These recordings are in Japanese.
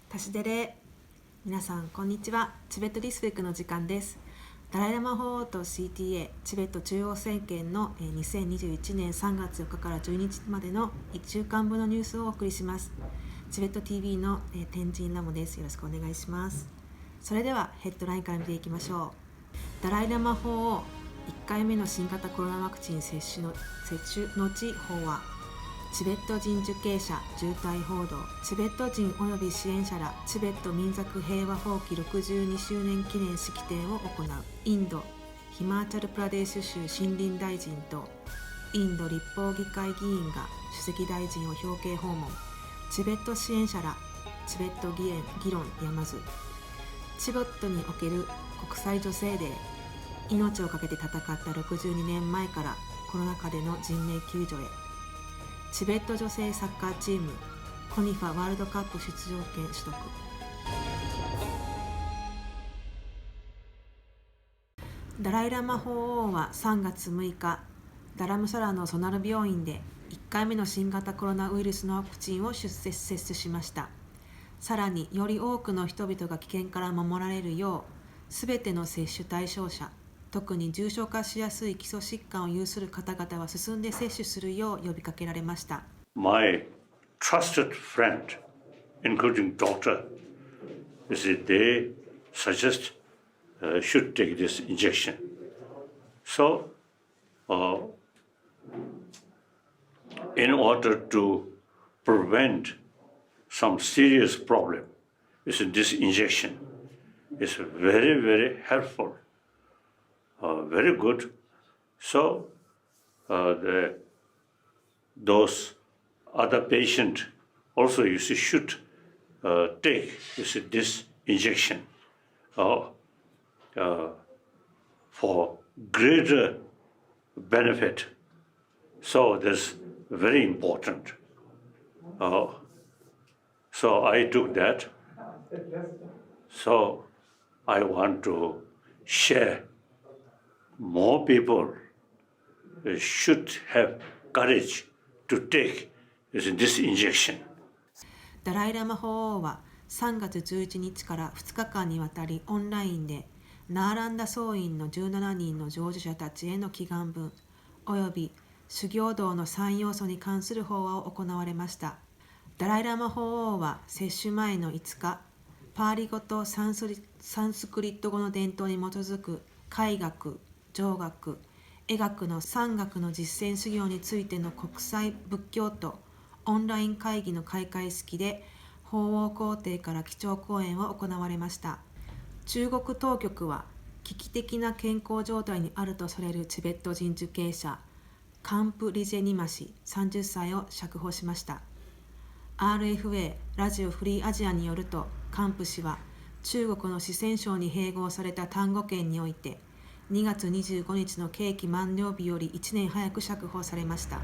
タシデレ。皆さんこんにちは。チベットリスペクの時間です。ダライラマ法王と CTA チベット中央政権の2021年3月4日から12日までの1週間分のニュースをお送りします。チベット TV の天神ラモです。よろしくお願いします。それではヘッドラインから見ていきましょう。ダライラマ法王1回目の新型コロナワクチン接種の後法は、チベット人受刑者重体報道、チベット人及び支援者らチベット民族平和放棄62周年記念式典を行う。インドヒマーチャルプラデーシュ州森林大臣とインド立法議会議員が首席大臣を表敬訪問。チベット支援者らチベット議論山津。チベットにおける国際女性デー、命を懸けて戦った62年前からコロナ禍での人命救助へ。チベット女性サッカーチームコニファワールドカップ出場権取得。ダライラマ法王は3月6日、ダラムサラのソナル病院で1回目の新型コロナウイルスのワクチンを接種しました。さらにより多くの人々が危険から守られるよう、すべての接種対象者、特に重症化しやすい基礎疾患を有する方々は進んで接種するよう呼びかけられました。My trusted friend, including doctor, they suggest should take this injection. So, in order to prevent some serious problem, this injection is very, very helpful. Very good. So those other patient also should take this injection for greater benefit. So that's very important. So I took that. So I want to share. More people should have courage to take this injection. ダライラマ法王は3月11日から2日間にわたりオンラインでナーランダ僧院の17人の成就者たちへの祈願文および修行道の3要素に関する法話を行われました。ダライラマ法王は接種前の5日、パーリ語とサンスクリット語の伝統に基づく絵学、上学、医学の3学の実践修行についての国際仏教徒オンライン会議の開会式で法王公邸から基調講演を行われました。中国当局は危機的な健康状態にあるとされるチベット人受刑者カンプ・リジェニマ氏30歳を釈放しました。 RFA ラジオフリーアジアによると、カンプ氏は中国の四川省に併合された丹後県において2月25日の刑期満了日より1年早く釈放されました。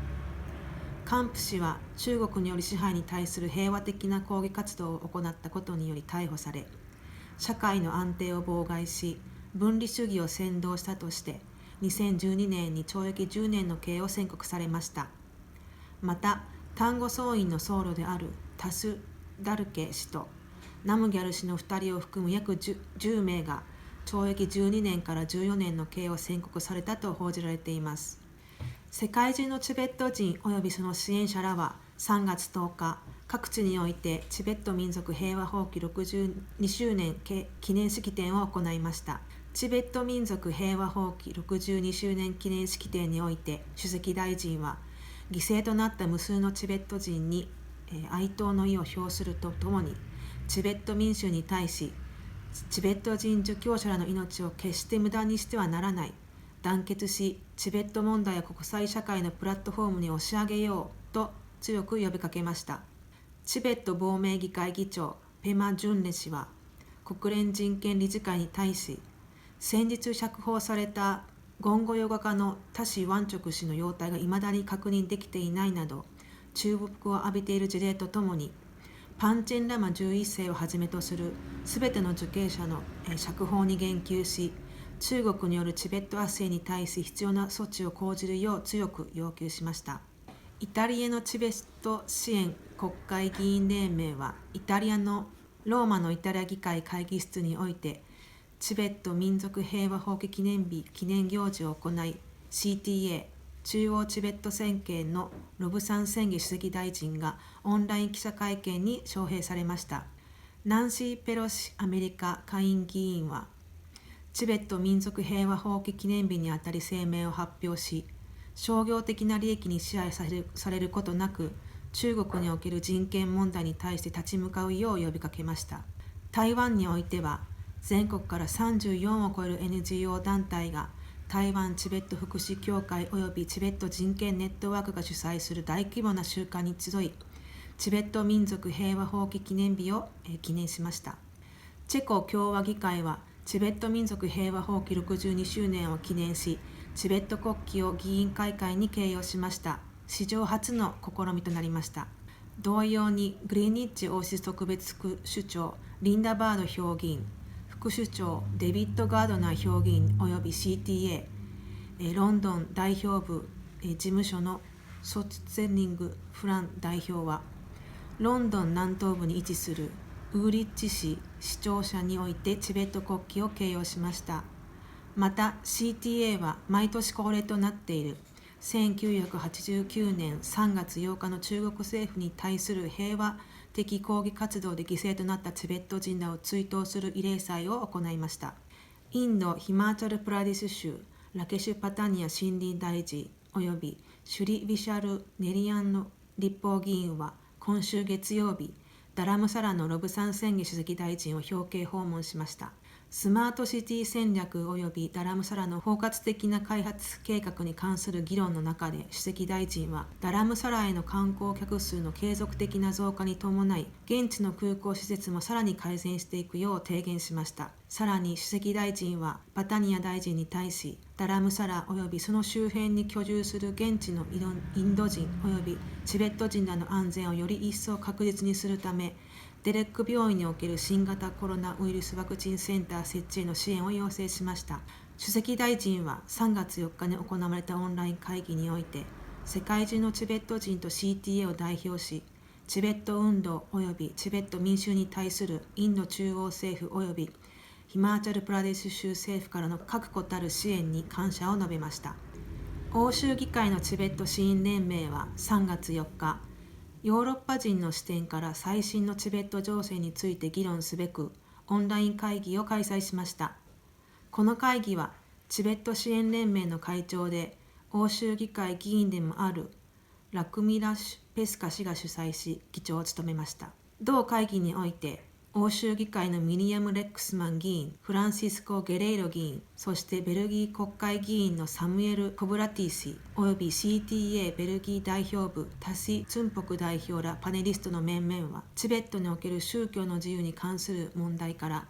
カンプ氏は中国による支配に対する平和的な抗議活動を行ったことにより逮捕され、社会の安定を妨害し分離主義を扇動したとして2012年に懲役10年の刑を宣告されました。また丹後僧院の僧侶であるタス・ダルケ氏とナムギャル氏の2人を含む約 10名が懲役12年から14年の刑を宣告されたと報じられています。世界中のチベット人及びその支援者らは3月10日、各地においてチベット民族平和放棄62周年記念式典を行いました。チベット民族平和放棄62周年記念式典において、首席大臣は犠牲となった無数のチベット人に哀悼の意を表するとともに、チベット民衆に対しチベット人受教者らの命を決して無駄にしてはならない、団結しチベット問題を国際社会のプラットフォームに押し上げようと強く呼びかけました。チベット亡命議会議長ペマ・ジュンレ氏は国連人権理事会に対し、先日釈放された言語ヨガ家のタシ・ワンチョク氏の容体が未だに確認できていないなど注目を浴びている事例とともに、パンチェンラマ11世をはじめとするすべての受刑者の釈放に言及し、中国によるチベット圧政に対し必要な措置を講じるよう強く要求しました。イタリアのチベット支援国会議員連盟はイタリアのローマのイタリア議会会議室においてチベット民族平和法規記念日記念行事を行い、 CTA 中央チベット宣言のロブサン宣言主席大臣がオンライン記者会見に招聘されました。ナンシー・ペロシアメリカ下院議員はチベット民族平和法規記念日にあたり声明を発表し、商業的な利益に支配されることなく中国における人権問題に対して立ち向かうよう呼びかけました。台湾においては全国から34を超える NGO 団体が台湾チベット福祉協会及びチベット人権ネットワークが主催する大規模な集会に集い、チベット民族平和法規記念日を記念しました。チェコ共和議会はチベット民族平和法規62周年を記念し、チベット国旗を議員会館に掲揚しました。史上初の試みとなりました。同様にグリニッジ王室特別副首長リンダ・バード評議員、副首長デビッド・ガードナー評議員及び CTA ロンドン代表部事務所のソツツェニング・フラン代表は、ロンドン南東部に位置するウーリッチ市市庁舎においてチベット国旗を掲揚しました。また CTA は毎年恒例となっている1989年3月8日の中国政府に対する平和的抗議活動で犠牲となったチベット人らを追悼する慰霊祭を行いました。インド・ヒマーチャル・プラディス州ラケシュ・パタニア森林大臣及びシュリ・ビシャル・ネリアンの立法議員は今週月曜日、ダラムサラのロブサン宣言主席大臣を表敬訪問しました。スマートシティ戦略及びダラムサラの包括的な開発計画に関する議論の中で、主席大臣はダラムサラへの観光客数の継続的な増加に伴い、現地の空港施設もさらに改善していくよう提言しました。さらに主席大臣はパタニア大臣に対し、ダラムサラ及びその周辺に居住する現地のインド人及びチベット人らの安全をより一層確実にするため、デレック病院における新型コロナウイルスワクチンセンター設置への支援を要請しました。主席大臣は3月4日に行われたオンライン会議において、世界中のチベット人と CTA を代表し、チベット運動及びチベット民衆に対するインド中央政府及びヒマーチャルプラデシュ州政府からの確固たる支援に感謝を述べました。欧州議会のチベット市民連盟は3月4日、ヨーロッパ人の視点から最新のチベット情勢について議論すべくオンライン会議を開催しました。この会議はチベット支援連盟の会長で欧州議会議員でもあるラクミラ・ペスカ氏が主催し、議長を務めました。同会議において欧州議会のミリアム・レックスマン議員、フランシスコ・ゲレイロ議員、そしてベルギー国会議員のサムエル・コブラティ氏および CTA ベルギー代表部タシ・ツンポク代表らパネリストの面々は、チベットにおける宗教の自由に関する問題から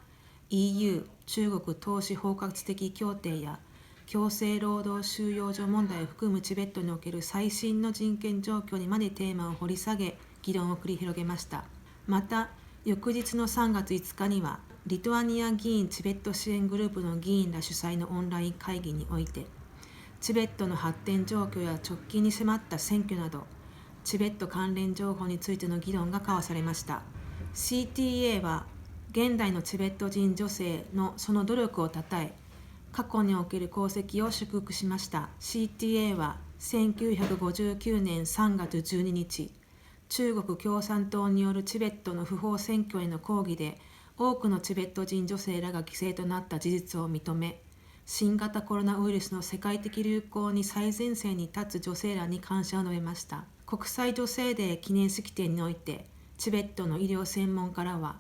EU 中国投資包括的協定や強制労働収容所問題を含むチベットにおける最新の人権状況にまでテーマを掘り下げ、議論を繰り広げました。また翌日の3月5日には、リトアニア議員チベット支援グループの議員ら主催のオンライン会議において、チベットの発展状況や直近に迫った選挙など、チベット関連情報についての議論が交わされました。CTA は、現代のチベット人女性のその努力をたたえ、過去における功績を祝福しました。CTA は、1959年3月12日、中国共産党によるチベットの不法占拠への抗議で多くのチベット人女性らが犠牲となった事実を認め、新型コロナウイルスの世界的流行に最前線に立つ女性らに感謝を述べました。国際女性デー記念式典において、チベットの医療専門家らは、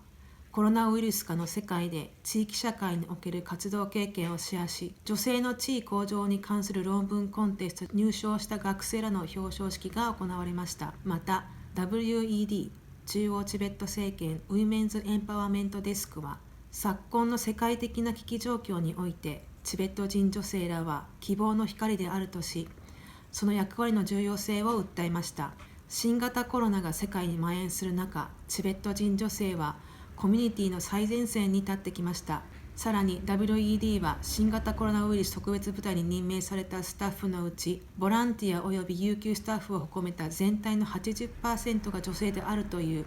コロナウイルス下の世界で地域社会における活動経験をシェアし、女性の地位向上に関する論文コンテスト入賞した学生らの表彰式が行われました。また、WED 中央チベット政権ウィメンズエンパワーメントデスクは、昨今の世界的な危機状況においてチベット人女性らは希望の光であるとし、その役割の重要性を訴えました。新型コロナが世界に蔓延する中、チベット人女性はコミュニティの最前線に立ってきました。さらに WED は新型コロナウイルス特別部隊に任命されたスタッフのうち、ボランティア及び有給スタッフを含めた全体の 80% が女性であるという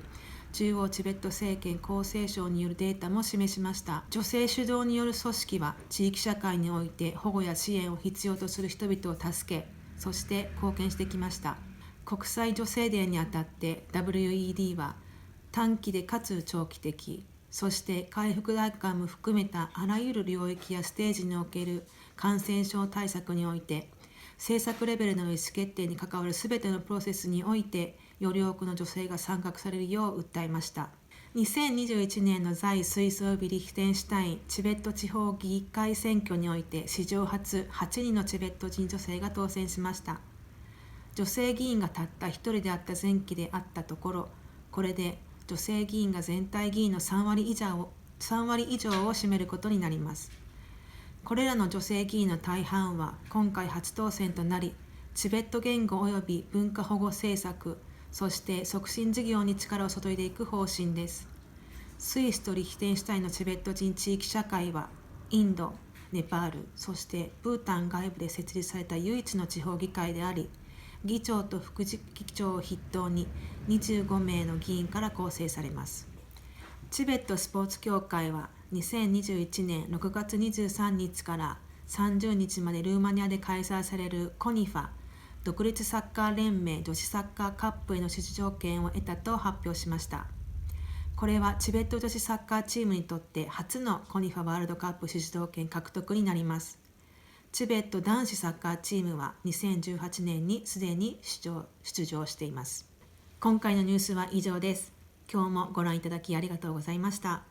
中央チベット政権厚生省によるデータも示しました。女性主導による組織は地域社会において保護や支援を必要とする人々を助け、そして貢献してきました。国際女性デーにあたって WED は短期でかつ長期的、そして回復段階も含めたあらゆる領域やステージにおける感染症対策において、政策レベルの意思決定に関わるすべてのプロセスにおいてより多くの女性が参画されるよう訴えました。2021年の在スイスおよびリヒテンシュタインチベット地方議会選挙において史上初8人のチベット人女性が当選しました。女性議員がたった1人であった前期であったところ、これで女性議員が全体議員の3割以上を占めることになります。これらの女性議員の大半は今回初当選となり、チベット言語及び文化保護政策、そして促進事業に力を注いでいく方針です。スイスとリヒテンシュタインのチベット人地域社会は、インド、ネパール、そしてブータン外部で設立された唯一の地方議会であり、議長と副議長を筆頭に25名の議員から構成されます。チベットスポーツ協会は2021年6月23日から30日までルーマニアで開催されるコニファ独立サッカー連盟女子サッカーカップへの出場権を得たと発表しました。これはチベット女子サッカーチームにとって初のコニファワールドカップ出場権獲得になります。チベット男子サッカーチームは2018年にすでに出場しています。今回のニュースは以上です。今日もご覧いただきありがとうございました。